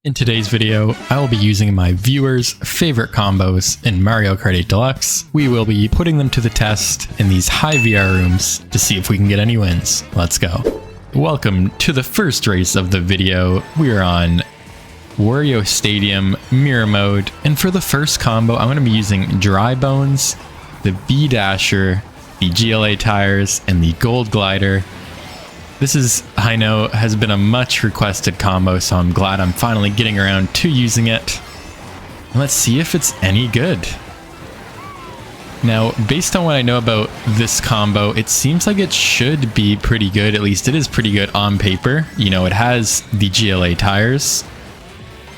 In today's video, I will be using my viewers' favorite combos in Mario Kart 8 Deluxe. We will be putting them to the test in these high VR rooms to see if we can get any wins. Let's go. Welcome to the first race of the video. We are on Wario Stadium mirror mode, and for the first combo, I'm going to be using Dry Bones, the V-Dasher, the GLA tires, and the Gold Glider. This is, I know, has been a much requested combo, so I'm glad I'm finally getting around to using it. Let's see if it's any good. Now, based on what I know about this combo, it seems like it should be pretty good. At least it is pretty good on paper. You know, it has the GLA tires.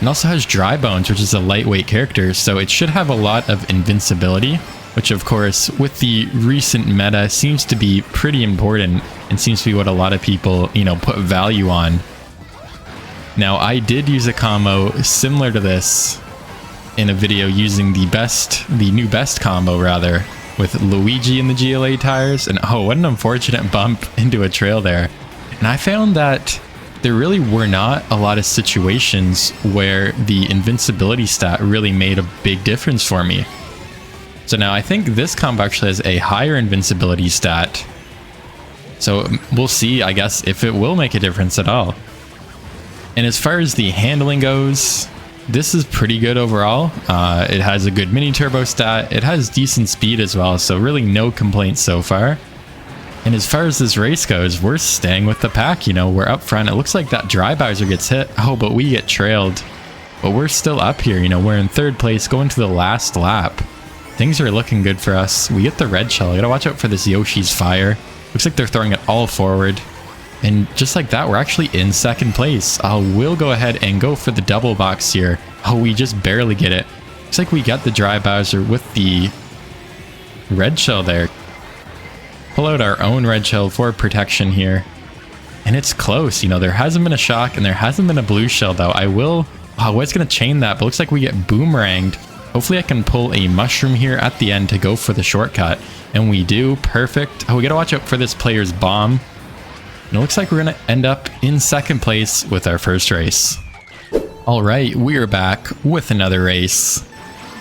It also has Dry Bones, which is a lightweight character, so it should have a lot of invincibility, which of course, with the recent meta, seems to be pretty important and seems to be what a lot of people, you know, put value on. Now, I did use a combo similar to this in a video using the new best combo rather, with Luigi and the GLA tires, and oh, what an unfortunate bump into a trail there. And I found that there really were not a lot of situations where the invincibility stat really made a big difference for me. So now I think this combo actually has a higher invincibility stat. So we'll see, I guess, if it will make a difference at all. And as far as the handling goes, this is pretty good overall. It has a good mini turbo stat. It has decent speed as well, so really no complaints so far. And as far as this race goes, we're staying with the pack, you know, we're up front. It looks like that Dry Bowser gets hit. Oh, but we get trailed. But we're still up here, you know, we're in third place going to the last lap. Things are looking good for us. We get the red shell. I gotta watch out for this Yoshi's fire. Looks like they're throwing it all forward. And just like that, we're actually in second place. We'll go ahead and go for the double box here. Oh, we just barely get it. Looks like we got the Dry Bowser with the red shell there. Pull out our own red shell for protection here. And it's close. You know, there hasn't been a shock and there hasn't been a blue shell though. I was gonna chain that, but looks like we get boomeranged. Hopefully I can pull a mushroom here at the end to go for the shortcut. And we do. Perfect. Oh, we gotta watch out for this player's bomb. And it looks like we're gonna end up in second place with our first race. Alright, we are back with another race.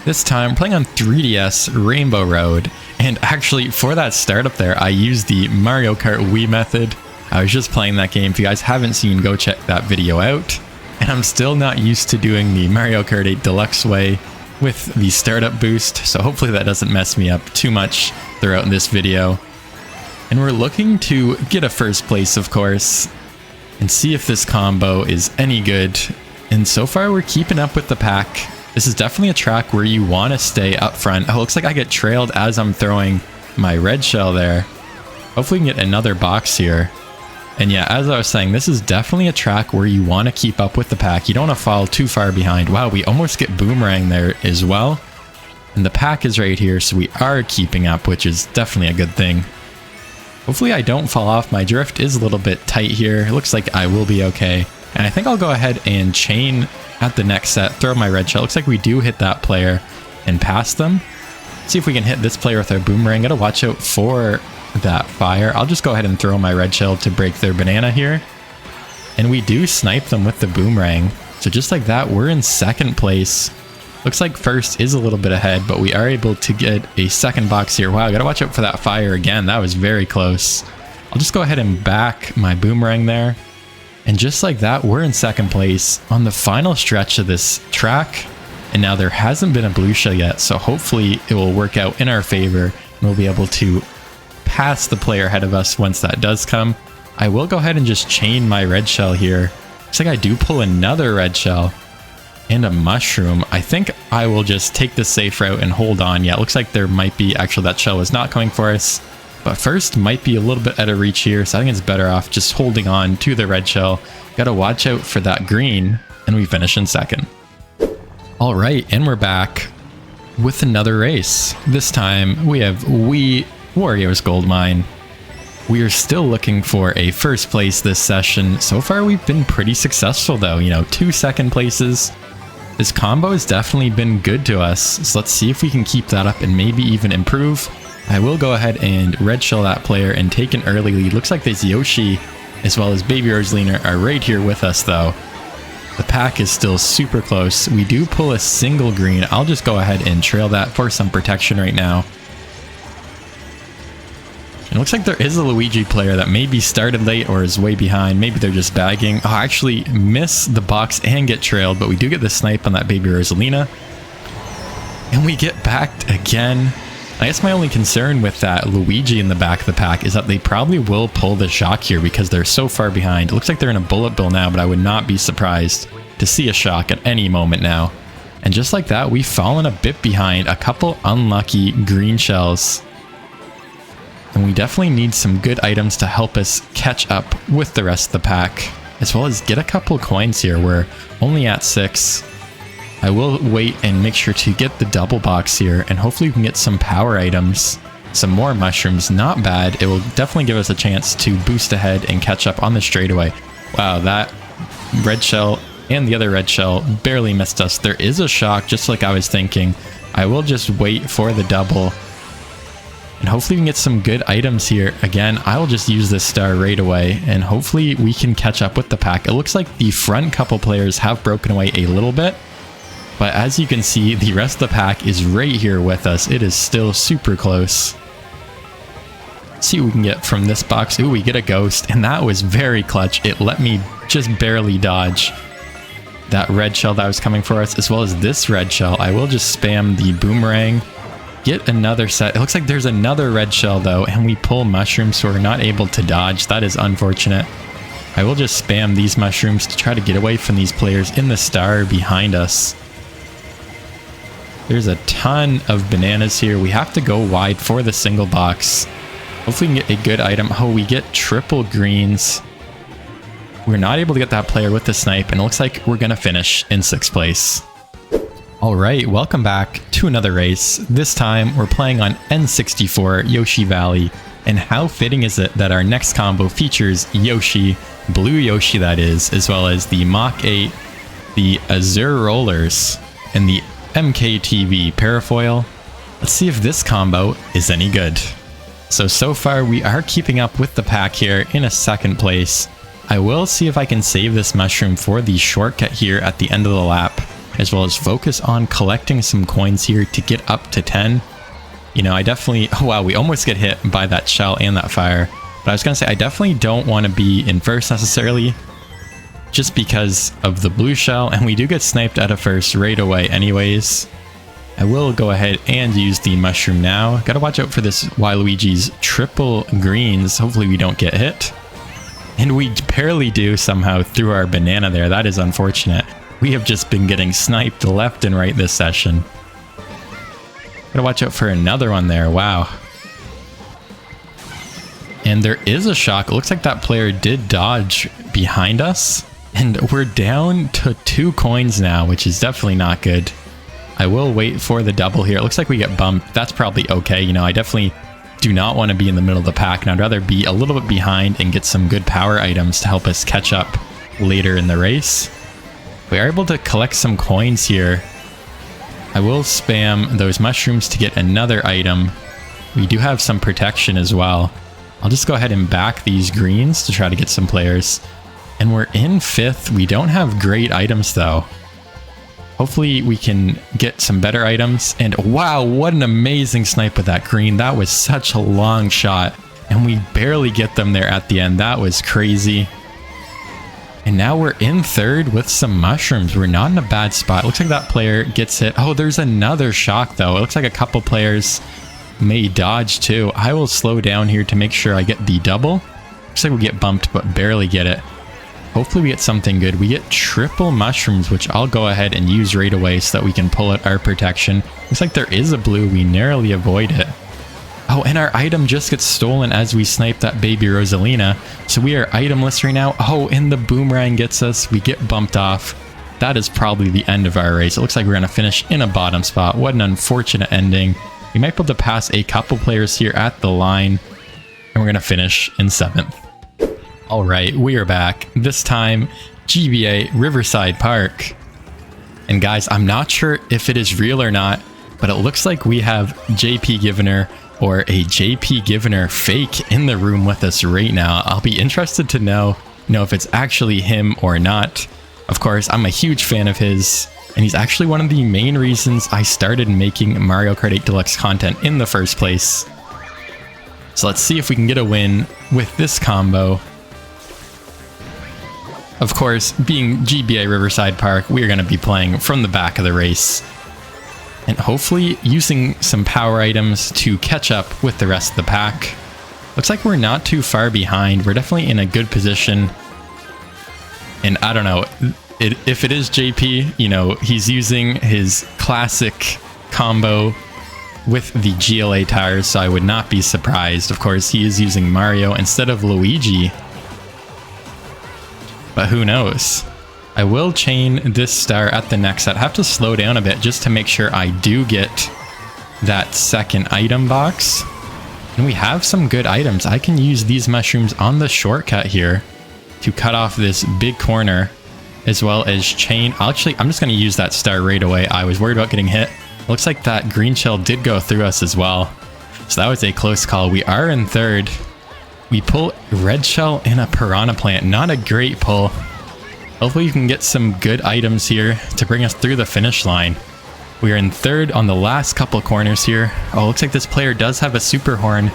This time playing on 3DS Rainbow Road. And actually for that startup there, I used the Mario Kart Wii method. I was just playing that game. If you guys haven't seen, go check that video out. And I'm still not used to doing the Mario Kart 8 Deluxe way with the startup boost, so hopefully that doesn't mess me up too much throughout this video. And we're looking to get a first place, of course, and see if this combo is any good. And so far we're keeping up with the pack. This is definitely a track where you want to stay up front. Oh, looks like I get trailed as I'm throwing my red shell there. Hopefully we can get another box here. And yeah, as I was saying, this is definitely a track where you want to keep up with the pack. You don't want to fall too far behind. Wow, we almost get boomerang there as well. And the pack is right here, so we are keeping up, which is definitely a good thing. Hopefully I don't fall off. My drift is a little bit tight here. It looks like I will be okay. And I think I'll go ahead and chain at the next set, throw my red shell. Looks like we do hit that player and pass them. See if we can hit this player with our boomerang. Gotta watch out for that fire. I'll just go ahead and throw my red shell to break their banana here. And we do snipe them with the boomerang. So just like that, we're in second place. Looks like first is a little bit ahead, but we are able to get a second box here. Wow, I gotta watch out for that fire again. That was very close. I'll just go ahead and back my boomerang there. And just like that, we're in second place on the final stretch of this track. And now there hasn't been a blue shell yet, so hopefully it will work out in our favor and we'll be able to pass the player ahead of us once that does come. I will go ahead and just chain my red shell here. Looks like I do pull another red shell and a mushroom. I think I will just take the safe route and hold on. Yeah, it looks like there might be, actually that shell is not coming for us. But first might be a little bit out of reach here, so I think it's better off just holding on to the red shell. Gotta watch out for that green, and we finish in second. Alright, and we're back with another race. This time we have Wario's Gold Mine. We are still looking for a first place this session. So far we've been pretty successful though, you know, 2 second places. This combo has definitely been good to us, so let's see if we can keep that up and maybe even improve. I will go ahead and red shell that player and take an early lead. Looks like this Yoshi as well as Baby Rosalina are right here with us though. The pack is still super close. We do pull a single green. I'll just go ahead and trail that for some protection right now. It looks like there is a Luigi player that maybe started late or is way behind. Maybe they're just bagging. Oh, I actually miss the box and get trailed, but we do get the snipe on that baby Rosalina. And we get backed again. I guess my only concern with that Luigi in the back of the pack is that they probably will pull the shock here because they're so far behind. It looks like they're in a bullet bill now, but I would not be surprised to see a shock at any moment now. And just like that, we've fallen a bit behind. A couple unlucky green shells. And we definitely need some good items to help us catch up with the rest of the pack, as well as get a couple coins here. We're only at 6. I will wait and make sure to get the double box here, and hopefully we can get some power items, some more mushrooms. Not bad. It will definitely give us a chance to boost ahead and catch up on the straightaway. Wow, that red shell and the other red shell barely missed us. There is a shock, just like I was thinking. I will just wait for the double. And hopefully we can get some good items here. Again, I will just use this star right away, and hopefully we can catch up with the pack. It looks like the front couple players have broken away a little bit, but as you can see, the rest of the pack is right here with us. It is still super close. Let's see what we can get from this box. Ooh, we get a ghost, and that was very clutch. It let me just barely dodge that red shell that was coming for us, as well as this red shell. I will just spam the boomerang. Get another set. It looks like there's another red shell though, and we pull mushrooms, so we're not able to dodge. That is unfortunate. I will just spam these mushrooms to try to get away from these players in the star behind us. There's a ton of bananas here. We have to go wide for the single box. Hopefully we can get a good item. Oh, we get triple greens. We're not able to get that player with the snipe, and it looks like we're gonna finish in 6th place. Alright, welcome back to another race. This time we're playing on N64 Yoshi Valley, and how fitting is it that our next combo features Yoshi, Blue Yoshi that is, as well as the Mach 8, the Azure Rollers, and the MKTV Parafoil. Let's see if this combo is any good. So far we are keeping up with the pack here in a 2nd place. I will see if I can save this mushroom for the shortcut here at the end of the lap, as well as focus on collecting some coins here to get up to 10. You know, I definitely... Oh wow, we almost get hit by that shell and that fire. But I was gonna say, I definitely don't want to be in first necessarily, just because of the blue shell, and we do get sniped out of first right away anyways. I will go ahead and use the mushroom now. Gotta watch out for this Waluigi's triple greens. Hopefully we don't get hit. And we barely do somehow through our banana there. That is unfortunate. We have just been getting sniped left and right this session. Gotta watch out for another one there. Wow. And there is a shock. It looks like that player did dodge behind us. And we're down to 2 coins now, which is definitely not good. I will wait for the double here. It looks like we get bumped. That's probably okay. You know, I definitely do not want to be in the middle of the pack, and I'd rather be a little bit behind and get some good power items to help us catch up later in the race. We are able to collect some coins here. I will spam those mushrooms to get another item. We do have some protection as well. I'll just go ahead and back these greens to try to get some players. And we're in 5th. We don't have great items though. Hopefully we can get some better items. And wow, what an amazing snipe with that green. That was such a long shot, and we barely get them there at the end. That was crazy. And now we're in 3rd with some mushrooms. We're not in a bad spot. Looks like that player gets hit. Oh, there's another shock though. It looks like a couple players may dodge too. I will slow down here to make sure I get the double. Looks like we get bumped, but barely get it. Hopefully we get something good. We get triple mushrooms, which I'll go ahead and use right away so that we can pull out our protection. Looks like there is a blue. We narrowly avoid it. Oh, and our item just gets stolen as we snipe that baby Rosalina. So we are itemless right now. Oh, and the boomerang gets us. We get bumped off. That is probably the end of our race. It looks like we're going to finish in a bottom spot. What an unfortunate ending. We might be able to pass a couple players here at the line, and we're going to finish in 7th. All right, we are back. This time, GBA Riverside Park. And guys, I'm not sure if it is real or not, but it looks like we have JP Givener or a JP Givener fake in the room with us right now. I'll be interested to know if it's actually him or not. Of course, I'm a huge fan of his, and he's actually one of the main reasons I started making Mario Kart 8 Deluxe content in the first place. So let's see if we can get a win with this combo. Of course, being GBA Riverside Park, we are going to be playing from the back of the race. And hopefully using some power items to catch up with the rest of the pack. Looks like we're not too far behind. We're definitely in a good position. And I don't know, if it is JP, you know, he's using his classic combo with the GLA tires, so I would not be surprised. Of course, he is using Mario instead of Luigi. But who knows? I will chain this star at the next set. I have to slow down a bit just to make sure I do get that second item box. And we have some good items. I can use these mushrooms on the shortcut here to cut off this big corner, as well as chain. I'm just going to use that star right away. I was worried about getting hit. Looks like that green shell did go through us as well. So that was a close call. We are in third. We pull red shell in a Piranha Plant. Not a great pull. Hopefully you can get some good items here to bring us through the finish line. We are in third on the last couple corners here. Oh, looks like this player does have a super horn,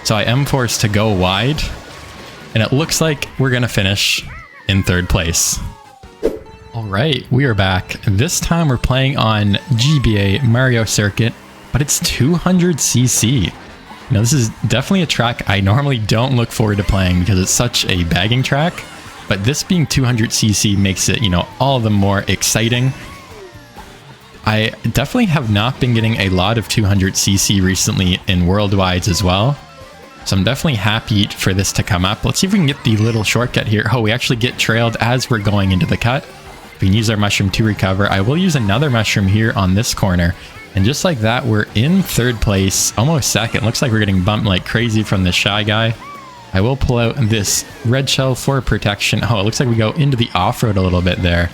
so I am forced to go wide. And it looks like we're going to finish in third place. All right, we are back. This time we're playing on GBA Mario Circuit, but it's 200cc. You know, this is definitely a track I normally don't look forward to playing because it's such a bagging track, but this being 200cc makes it, you know, all the more exciting. I definitely have not been getting a lot of 200cc recently in worldwides as well, so I'm definitely happy for this to come up. Let's see if we can get the little shortcut here. Oh, we actually get trailed as we're going into the cut. We can use our mushroom to recover. I will use another mushroom here on this corner. And just like that, we're in third place, almost second. Looks like we're getting bumped like crazy from this shy guy. I will pull out this red shell for protection. Oh, it looks like we go into the off-road a little bit there.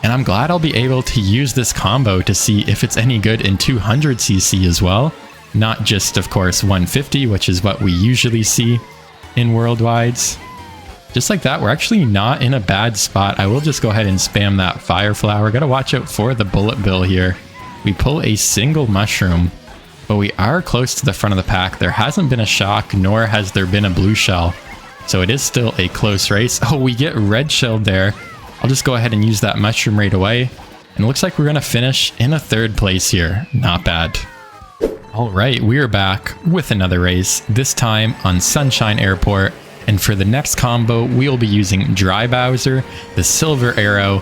And I'm glad I'll be able to use this combo to see if it's any good in 200cc as well. Not just, of course, 150, which is what we usually see in worldwides. Just like that, we're actually not in a bad spot. I will just go ahead and spam that fire flower. Gotta watch out for the bullet bill here. We pull a single mushroom, but we are close to the front of the pack. There hasn't been a shock, nor has there been a blue shell. So it is still a close race. Oh, we get red shelled there. I'll just go ahead and use that mushroom right away. And it looks like we're going to finish in a third place here. Not bad. All right, we are back with another race, this time on Sunshine Airport. And for the next combo, we'll be using Dry Bowser, the Silver Arrow,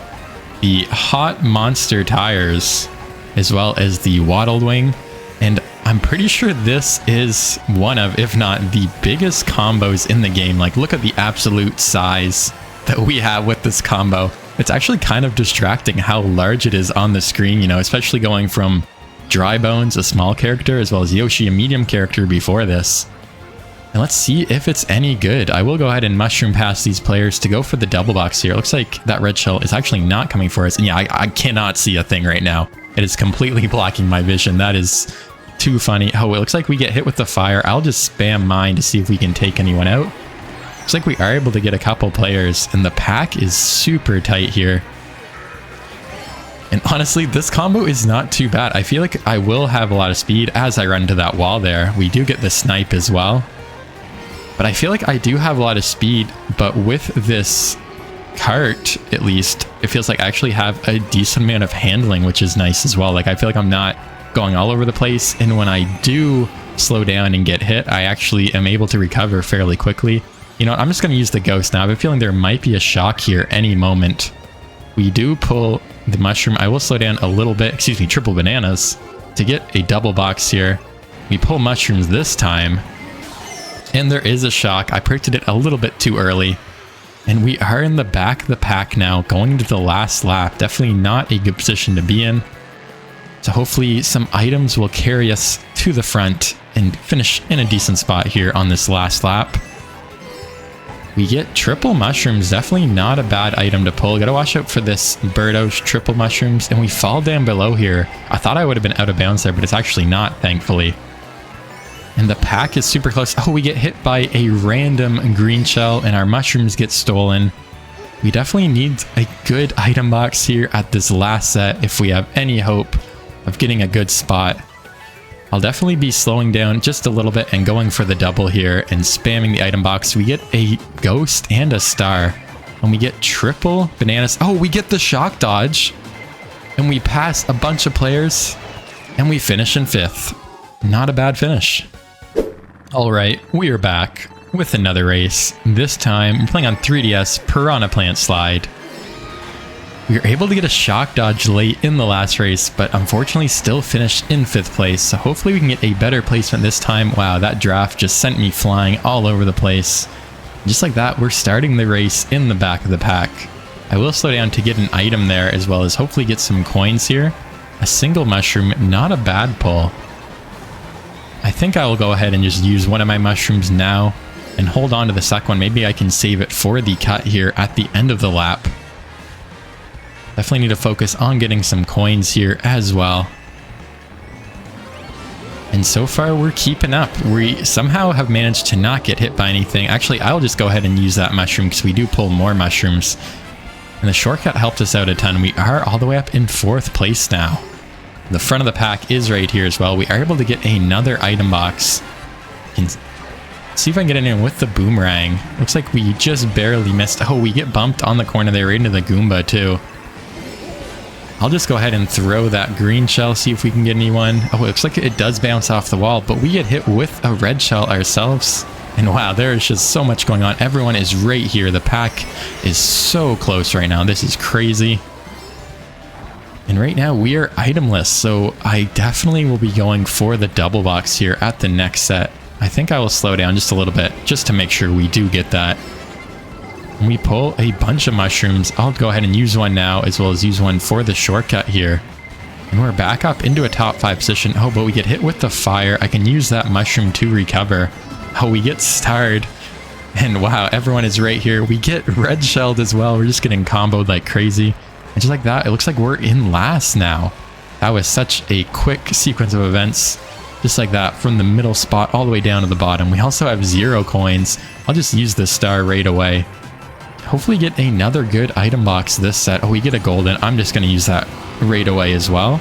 the Hot Monster Tires, as well as the Waddled Wing. And I'm pretty sure this is one of, if not the biggest combos in the game. Like, look at the absolute size that we have with this combo. It's actually kind of distracting how large it is on the screen, you know, especially going from Dry Bones, a small character, as well as Yoshi, a medium character before this. And let's see if it's any good. I will go ahead and mushroom past these players to go for the double box here. It looks like that red shell is actually not coming for us. And yeah, I cannot see a thing right now. It is completely blocking my vision. That is too funny. Oh, it looks like we get hit with the fire. I'll just spam mine to see if we can take anyone out. Looks like we are able to get a couple players, and the pack is super tight here. And honestly, this combo is not too bad. I feel like I will have a lot of speed as I run into that wall there. We do get the snipe as well. But I feel like I do have a lot of speed, but with this cart, at least, it feels like I actually have a decent amount of handling, which is nice as well. Like, I feel like I'm not going all over the place, and when I do slow down and get hit, I actually am able to recover fairly quickly. You know what, I'm just going to use the ghost now. I have a feeling there might be a shock here any moment. We do pull the mushroom. I will slow down a little bit, excuse me, triple bananas, to get a double box here. We pull mushrooms this time, and there is a shock. I predicted it a little bit too early. And we are in the back of the pack now, going into the last lap. Definitely not a good position to be in. So hopefully some items will carry us to the front and finish in a decent spot here on this last lap. We get triple mushrooms, definitely not a bad item to pull. Gotta watch out for this Birdos triple mushrooms, and we fall down below here. I thought I would have been out of bounds there, but it's actually not, thankfully. And the pack is super close. Oh, we get hit by a random green shell, and our mushrooms get stolen. We definitely need a good item box here at this last set if we have any hope of getting a good spot. I'll definitely be slowing down just a little bit and going for the double here and spamming the item box. We get a ghost and a star. And we get triple bananas. Oh, we get the shock dodge. And we pass a bunch of players. And we finish in 5th. Not a bad finish. Alright, we are back with another race. This time, we're playing on 3DS Piranha Plant Slide. We were able to get a shock dodge late in the last race, but unfortunately still finished in 5th place. So hopefully we can get a better placement this time. Wow, that draft just sent me flying all over the place. Just like that, we're starting the race in the back of the pack. I will slow down to get an item there, as well as hopefully get some coins here. A single mushroom, not a bad pull. I think I will go ahead and just use one of my mushrooms now and hold on to the second one. Maybe I can save it for the cut here at the end of the lap. Definitely need to focus on getting some coins here as well. And so far we're keeping up. We somehow have managed to not get hit by anything. Actually, I'll just go ahead and use that mushroom because we do pull more mushrooms. And the shortcut helped us out a ton. We are all the way up in 4th place now. The front of the pack is right here as well. We are able to get another item box. Can see if I can get in here with the boomerang. Looks like we just barely missed. Oh, we get bumped on the corner there right into the Goomba too. I'll just go ahead and throw that green shell, see if we can get anyone. Oh, it looks like it does bounce off the wall, but we get hit with a red shell ourselves. And wow, there is just so much going on. Everyone is right here. The pack is so close right now. This is crazy. And right now we are itemless, so I definitely will be going for the double box here at the next set. I think I will slow down just a little bit just to make sure we do get that. And we pull a bunch of mushrooms. I'll go ahead and use one now, as well as use one for the shortcut here. And we're back up into a top 5 position. Oh, but we get hit with the fire. I can use that mushroom to recover. Oh, we get starred. And wow, everyone is right here. We get red shelled as well. We're just getting comboed like crazy. And just like that, it looks like we're in last now. That was such a quick sequence of events. Just like that, from the middle spot all the way down to the bottom. We also have 0 coins. I'll just use the star right away. Hopefully get another good item box this set. Oh, we get a golden. I'm just going to use that right away as well.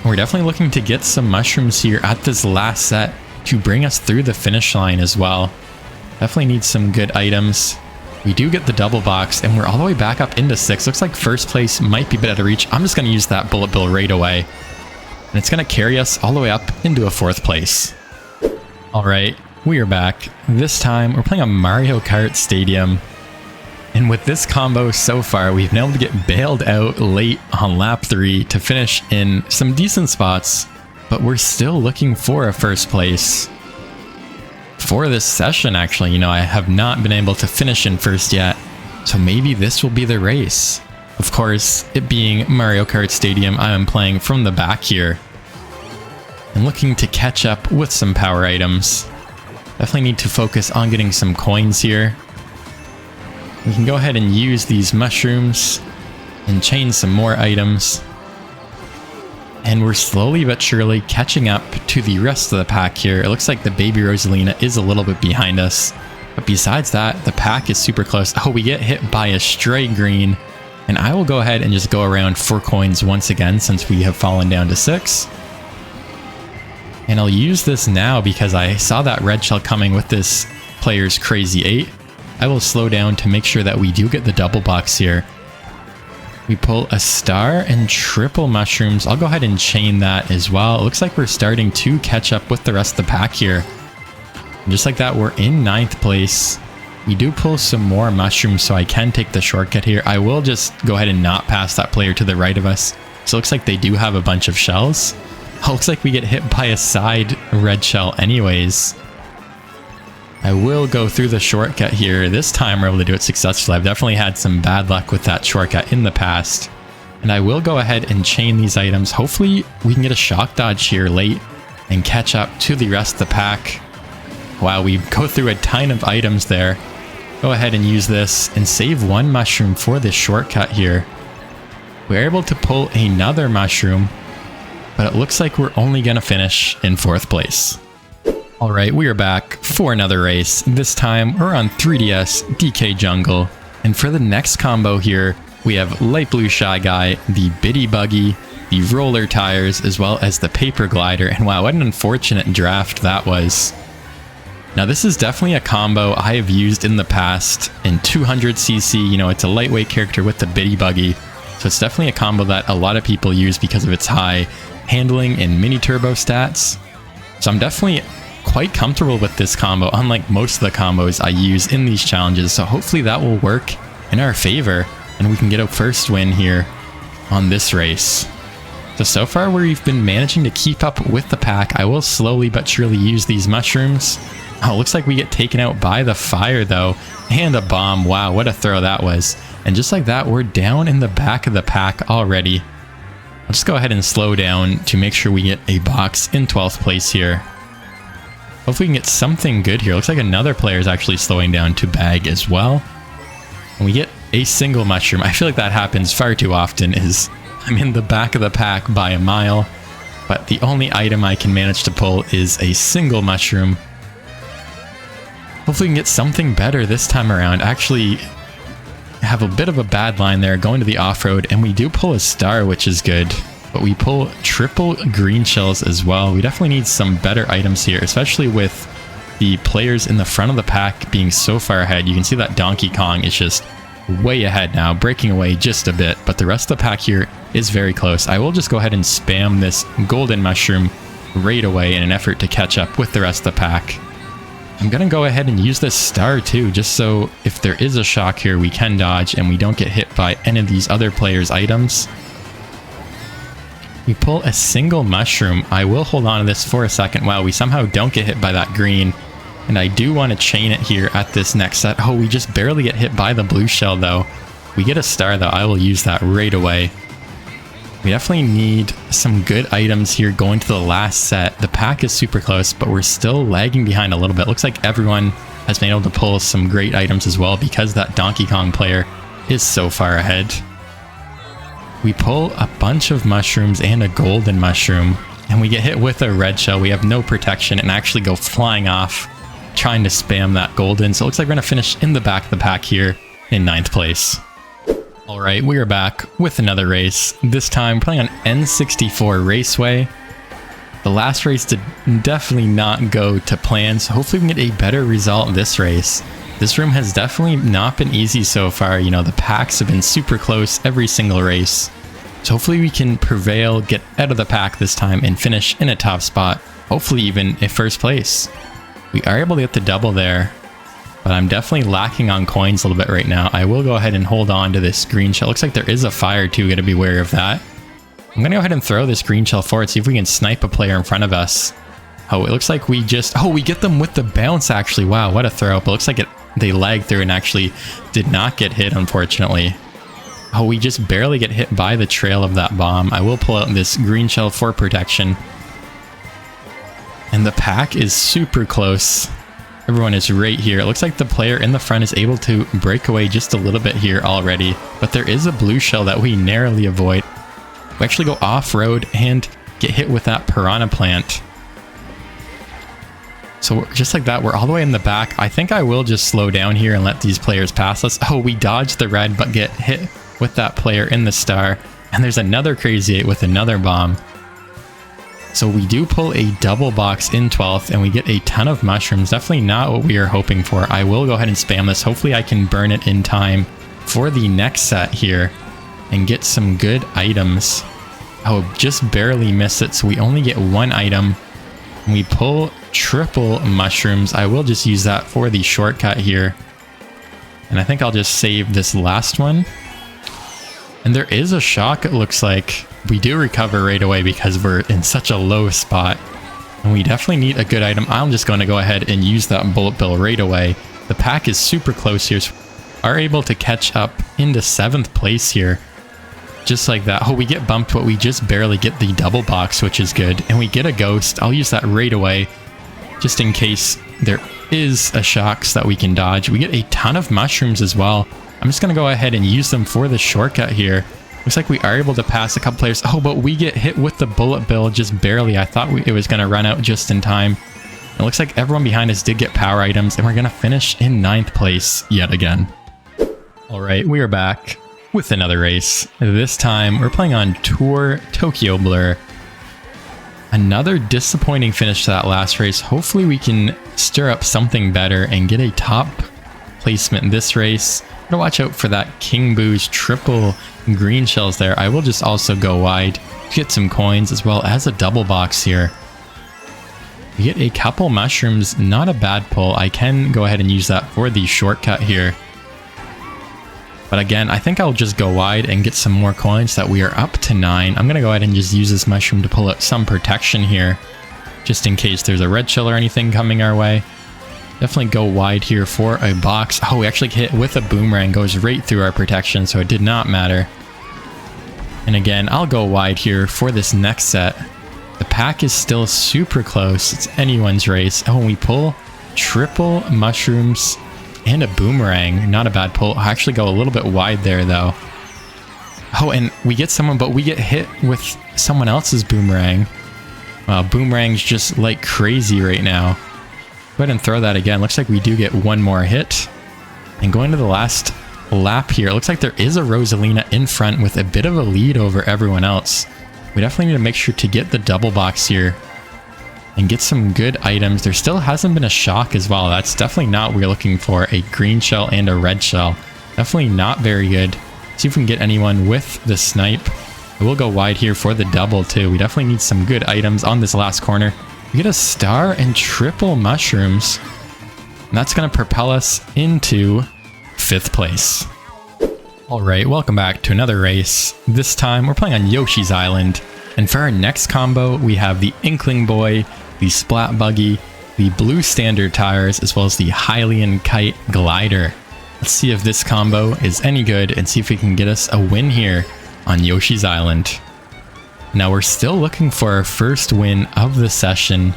We're definitely looking to get some mushrooms here at this last set to bring us through the finish line as well. Definitely need some good items. We do get the double box, and we're all the way back up into 6th. Looks like 1st place might be better to reach. I'm just going to use that bullet bill right away. And it's going to carry us all the way up into a 4th place. All right. We are back. This time, we're playing on Mario Kart Stadium. And with this combo so far, we've been able to get bailed out late on lap 3 to finish in some decent spots, but we're still looking for a 1st place. For this session, actually, you know, I have not been able to finish in 1st yet, so maybe this will be the race. Of course, it being Mario Kart Stadium, I am playing from the back here and looking to catch up with some power items. Definitely need to focus on getting some coins here. We can go ahead and use these mushrooms and chain some more items. And we're slowly but surely catching up to the rest of the pack here. It looks like the baby Rosalina is a little bit behind us. But besides that, the pack is super close. Oh, we get hit by a stray green. And I will go ahead and just go around for coins once again since we have fallen down to 6. And I'll use this now because I saw that red shell coming with this player's crazy 8. I will slow down to make sure that we do get the double box here. We pull a star and triple mushrooms. I'll go ahead and chain that as well. It looks like we're starting to catch up with the rest of the pack here. And just like that, we're in 9th place. We do pull some more mushrooms, so I can take the shortcut here. I will just go ahead and not pass that player to the right of us. So it looks like they do have a bunch of shells. Oh, looks like we get hit by a side red shell anyways. I will go through the shortcut here. This time we're able to do it successfully. I've definitely had some bad luck with that shortcut in the past. And I will go ahead and chain these items. Hopefully we can get a shock dodge here late and catch up to the rest of the pack. Wow, we go through a ton of items there. Go ahead and use this and save one mushroom for this shortcut here. We're able to pull another mushroom, but it looks like we're only going to finish in 4th place. Alright, we are back for another race. This time we're on 3DS DK Jungle, And for the next combo here, we have Light Blue Shy Guy, the Bitty Buggy, the roller tires, as well as the paper glider. And wow, what an unfortunate draft that was. Now this is definitely a combo I have used in the past in 200cc. You know, it's a lightweight character with the Bitty Buggy. So it's definitely a combo that a lot of people use because of its high handling and mini turbo stats. So I'm definitely quite comfortable with this combo, unlike most of the combos I use in these challenges. So hopefully that will work in our favor and we can get a first win here on this race. So far we've been managing to keep up with the pack. I will slowly but surely use these mushrooms. Oh, looks like we get taken out by the fire though, and a bomb. Wow, what a throw that was. And just like that, we're down in the back of the pack already. I'll just go ahead and slow down to make sure we get a box in 12th place here. Hopefully we can get something good here. Looks like another player is actually slowing down to bag as well. And we get a single mushroom. I feel like that happens far too often, is I'm in the back of the pack by a mile, but the only item I can manage to pull is a single mushroom. Hopefully we can get something better this time around. Actually, have a bit of a bad line there going to the off-road, and we do pull a star, which is good, but we pull triple green shells as well. We definitely need some better items here, especially with the players in the front of the pack being so far ahead. You can see that Donkey Kong is just way ahead now, breaking away just a bit, but the rest of the pack here is very close. I will just go ahead and spam this golden mushroom right away in an effort to catch up with the rest of the pack. I'm gonna go ahead and use this star too, just so if there is a shock here, we can dodge and we don't get hit by any of these other players' items. We pull a single mushroom. I will hold on to this for a second while we somehow don't get hit by that green. And I do want to chain it here at this next set. Oh, we just barely get hit by the blue shell though. We get a star though. I will use that right away. We definitely need some good items here going to the last set. The pack is super close, but we're still lagging behind a little bit. Looks like everyone has been able to pull some great items as well because that Donkey Kong player is so far ahead. We pull a bunch of mushrooms and a golden mushroom, and we get hit with a red shell. We have no protection and actually go flying off, trying to spam that golden. So it looks like we're going to finish in the back of the pack here in 9th place. Alright, we are back with another race. This time playing on N64 Raceway. The last race did definitely not go to plan, so hopefully we can get a better result this race. This room has definitely not been easy so far. You know, the packs have been super close every single race. So hopefully we can prevail, get out of the pack this time, and finish in a top spot. Hopefully even in first place. We are able to get the double there, but I'm definitely lacking on coins a little bit right now. I will go ahead and hold on to this green shell. Looks like there is a fire too, gotta be wary of that. I'm gonna go ahead and throw this green shell forward, see if we can snipe a player in front of us. Oh, it looks like we just... Oh, we get them with the bounce actually. Wow, what a throw. But it looks like they lagged through and actually did not get hit, unfortunately. Oh, we just barely get hit by the trail of that bomb. I will pull out this green shell for protection. And the pack is super close. Everyone is right here. It looks like the player in the front is able to break away just a little bit here already. But there is a blue shell that we narrowly avoid. We actually go off-road and get hit with that Piranha Plant. So just like that, we're all the way in the back. I think I will just slow down here and let these players pass us. Oh, we dodged the red, but get hit with that player in the star. And there's another Crazy 8 with another bomb. So we do pull a double box in 12th, and we get a ton of mushrooms. Definitely not what we are hoping for. I will go ahead and spam this. Hopefully I can burn it in time for the next set here and get some good items. Oh, just barely miss it. So we only get one item. And we pull triple mushrooms. I will just use that for the shortcut here. And I think I'll just save this last one. And there is a shock, it looks like. We do recover right away because we're in such a low spot. And we definitely need a good item. I'm just going to go ahead and use that bullet bill right away. The pack is super close here. So we are able to catch up into 7th place here. Just like that. Oh, we get bumped, but we just barely get the double box, which is good. And we get a ghost. I'll use that right away, just in case there is a shock so that we can dodge. We get a ton of mushrooms as well. I'm just going to go ahead and use them for the shortcut here. Looks like we are able to pass a couple players. Oh, but we get hit with the bullet bill just barely. I thought it was going to run out just in time. It looks like everyone behind us did get power items, and we're going to finish in 9th place yet again. All right, we are back with another race. This time we're playing on Tour Tokyo Blur. Another disappointing finish to that last race. Hopefully we can stir up something better and get a top placement in this race. Gotta watch out for that King Boo's triple green shells there. I will just also go wide to get some coins as well as a double box here. We get a couple mushrooms, not a bad pull. I can go ahead and use that for the shortcut here. But again, I think I'll just go wide and get some more coins that we are up to 9. I'm going to go ahead and just use this mushroom to pull out some protection here, just in case there's a red shell or anything coming our way. Definitely go wide here for a box. Oh, we actually hit with a boomerang, goes right through our protection, so it did not matter. And again, I'll go wide here for this next set. The pack is still super close. It's anyone's race. Oh, and we pull triple mushrooms and a boomerang. Not a bad pull. I actually go a little bit wide there though. Oh, and we get someone, but we get hit with someone else's boomerang. Wow, boomerang's just like crazy right now. Go ahead and throw that again. Looks like we do get one more hit. And going to the last lap here, it looks like there is a Rosalina in front with a bit of a lead over everyone else. We definitely need to make sure to get the double box here and get some good items. There still hasn't been a shock as well. That's definitely not what we're looking for. A green shell and a red shell. Definitely not very good. See if we can get anyone with the snipe. We'll go wide here for the double too. We definitely need some good items on this last corner. We get a star and triple mushrooms. And that's going to propel us into 5th place. Alright, welcome back to another race. This time we're playing on Yoshi's Island. And for our next combo, we have the Inkling Boy, the Splat Buggy, the Blue Standard Tires, as well as the Hylian Kite Glider. Let's see if this combo is any good and see if we can get us a win here on Yoshi's Island. Now we're still looking for our first win of the session.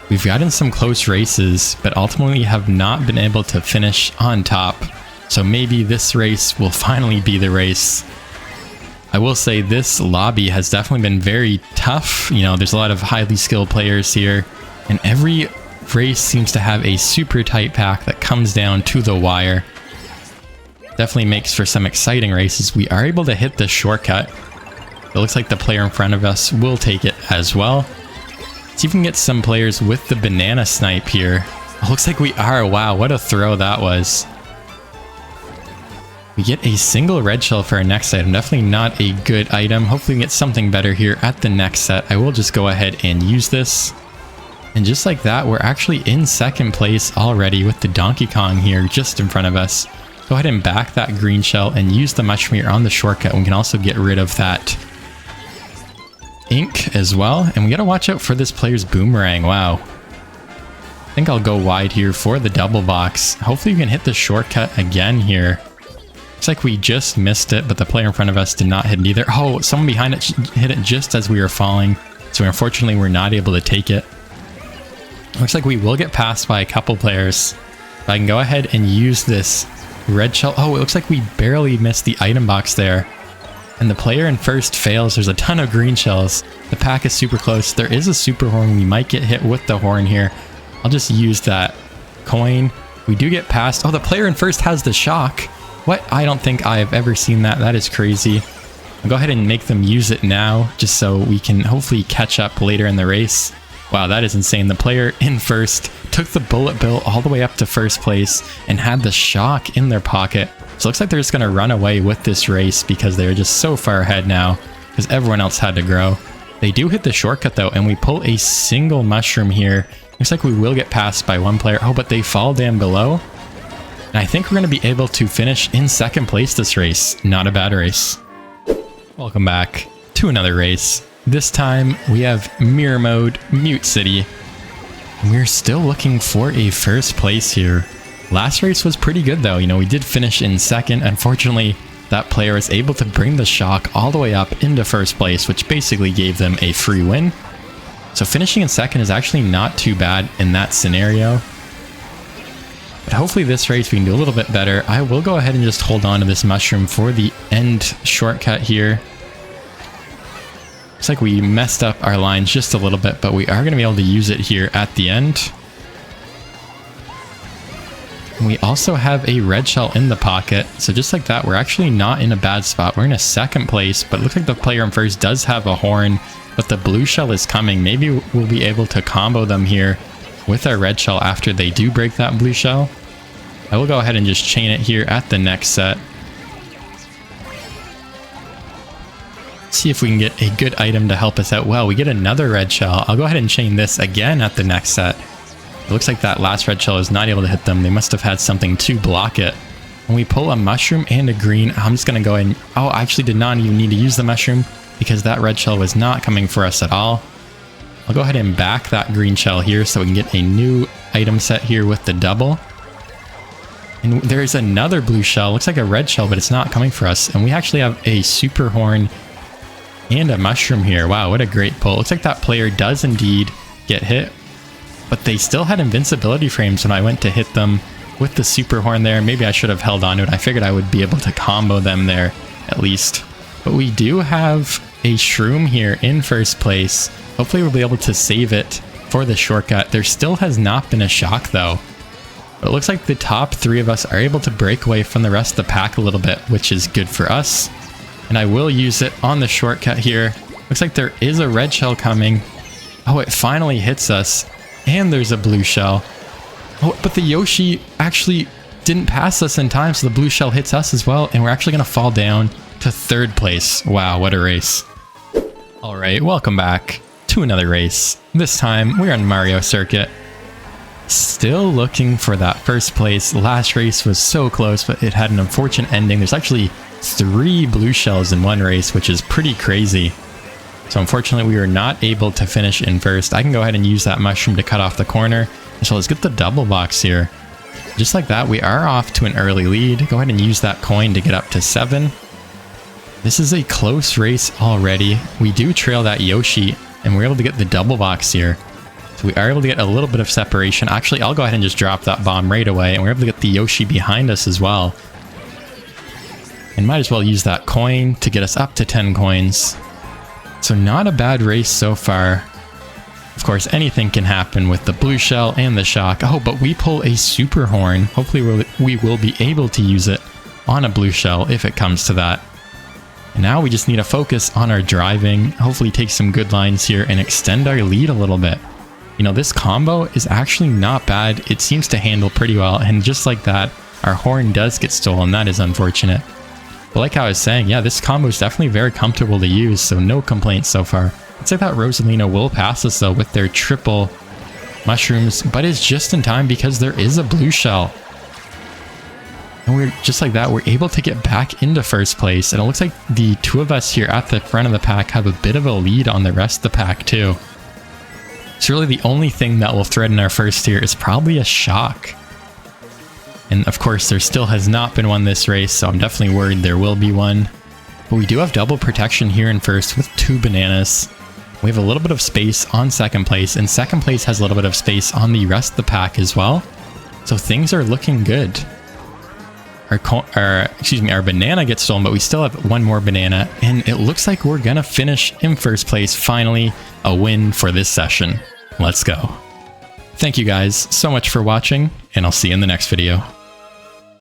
We've gotten some close races, but ultimately have not been able to finish on top. So maybe this race will finally be the race. I will say this lobby has definitely been very tough. You know, there's a lot of highly skilled players here, and every race seems to have a super tight pack that comes down to the wire. Definitely makes for some exciting races. We are able to hit this shortcut. It looks like the player in front of us will take it as well. See if we can get some players with the banana snipe here. It looks like we are. Wow, what a throw that was. We get a single red shell for our next item. Definitely not a good item. Hopefully we get something better here at the next set. I will just go ahead and use this. And just like that, we're actually in 2nd place already with the Donkey Kong here just in front of us. Go ahead and back that green shell and use the mushroom here on the shortcut. We can also get rid of that ink as well. And we gotta watch out for this player's boomerang. Wow. I think I'll go wide here for the double box. Hopefully we can hit the shortcut again here. Looks like we just missed it, but the player in front of us did not hit it either. Oh, someone behind it hit it just as we were falling. So unfortunately, we're not able to take it. Looks like we will get passed by a couple players. But I can go ahead and use this red shell. Oh, it looks like we barely missed the item box there. And the player in first fails. There's a ton of green shells. The pack is super close. There is a super horn. We might get hit with the horn here. I'll just use that coin. We do get passed. Oh, the player in first has the shock. What? I don't think I have ever seen that. That is crazy. I'll go ahead and make them use it now, just so we can hopefully catch up later in the race. Wow, that is insane. The player in first took the bullet bill all the way up to first place and had the shock in their pocket. So it looks like they're just going to run away with this race because they're just so far ahead now because everyone else had to grow. They do hit the shortcut though, and we pull a single mushroom here. Looks like we will get passed by one player. Oh, but they fall down below. And I think we're going to be able to finish in 2nd place this race. Not a bad race. Welcome back to another race. This time we have Mirror Mode, Mute City. And we're still looking for a first place here. Last race was pretty good though. You know, we did finish in 2nd. Unfortunately, that player was able to bring the shock all the way up into first place, which basically gave them a free win. So finishing in 2nd is actually not too bad in that scenario. But hopefully this race we can do a little bit better. I will go ahead and just hold on to this mushroom for the end shortcut here. Looks like we messed up our lines just a little bit, but we are going to be able to use it here at the end. And we also have a red shell in the pocket. So just like that, we're actually not in a bad spot. We're in a second place, but it looks like the player in first does have a horn, but the blue shell is coming. Maybe we'll be able to combo them here with our red shell after they do break that blue shell. I will go ahead and just chain it here at the next set. See if we can get a good item to help us out. Well, we get another red shell. I'll go ahead and chain this again at the next set. It looks like that last red shell is not able to hit them. They must have had something to block it. When we pull a mushroom and a green, I'm just going to go ahead and... Oh, I actually did not even need to use the mushroom because that red shell was not coming for us at all. I'll go ahead and back that green shell here so we can get a new item set here with the double. And there's another blue shell. Looks like a red shell, but it's not coming for us. And we actually have a super horn and a mushroom here. Wow, what a great pull. Looks like that player does indeed get hit, but they still had invincibility frames when I went to hit them with the super horn there. Maybe I should have held on to it. I figured I would be able to combo them there at least. But we do have a shroom here in first place. Hopefully we'll be able to save it for the shortcut. There still has not been a shock though. But it looks like the top three of us are able to break away from the rest of the pack a little bit, which is good for us. And I will use it on the shortcut here. Looks like there is a red shell coming. Oh, it finally hits us. And there's a blue shell. Oh, but the Yoshi actually didn't pass us in time, so the blue shell hits us as well. And we're actually going to fall down to third place. Wow, what a race. All right, welcome back to another race. This time, we're on Mario Circuit. Still looking for that first place. Last race was so close, but it had an unfortunate ending. There's actually 3 blue shells in one race, which is pretty crazy. So unfortunately, we were not able to finish in first. I can go ahead and use that mushroom to cut off the corner. So let's get the double box here. Just like that, we are off to an early lead. Go ahead and use that coin to get up to 7. This is a close race already. We do trail that Yoshi, and we're able to get the double box here. So we are able to get a little bit of separation. Actually, I'll go ahead and just drop that bomb right away, and we're able to get the Yoshi behind us as well. And might as well use that coin to get us up to 10 coins. So not a bad race so far. Of course, anything can happen with the blue shell and the shock. Oh, but we pull a super horn. Hopefully we will be able to use it on a blue shell if it comes to that. And now we just need to focus on our driving. Hopefully take some good lines here and extend our lead a little bit. You know, this combo is actually not bad. It seems to handle pretty well. And just like that, our horn does get stolen. That is unfortunate. But like how I was saying, yeah, this combo is definitely very comfortable to use, so no complaints so far. Looks like that Rosalina will pass us though with their triple mushrooms, but it's just in time because there is a blue shell. And we're just like that, we're able to get back into first place. And it looks like the two of us here at the front of the pack have a bit of a lead on the rest of the pack too. So really the only thing that will threaten our first here is probably a shock. And of course, there still has not been one this race, so I'm definitely worried there will be one. But we do have double protection here in first with 2 bananas. We have a little bit of space on second place, and second place has a little bit of space on the rest of the pack as well. So things are looking good. Our banana gets stolen, but we still have 1 more banana, and it looks like we're gonna finish in first place. Finally, a win for this session. Let's go. Thank you guys so much for watching, and I'll see you in the next video.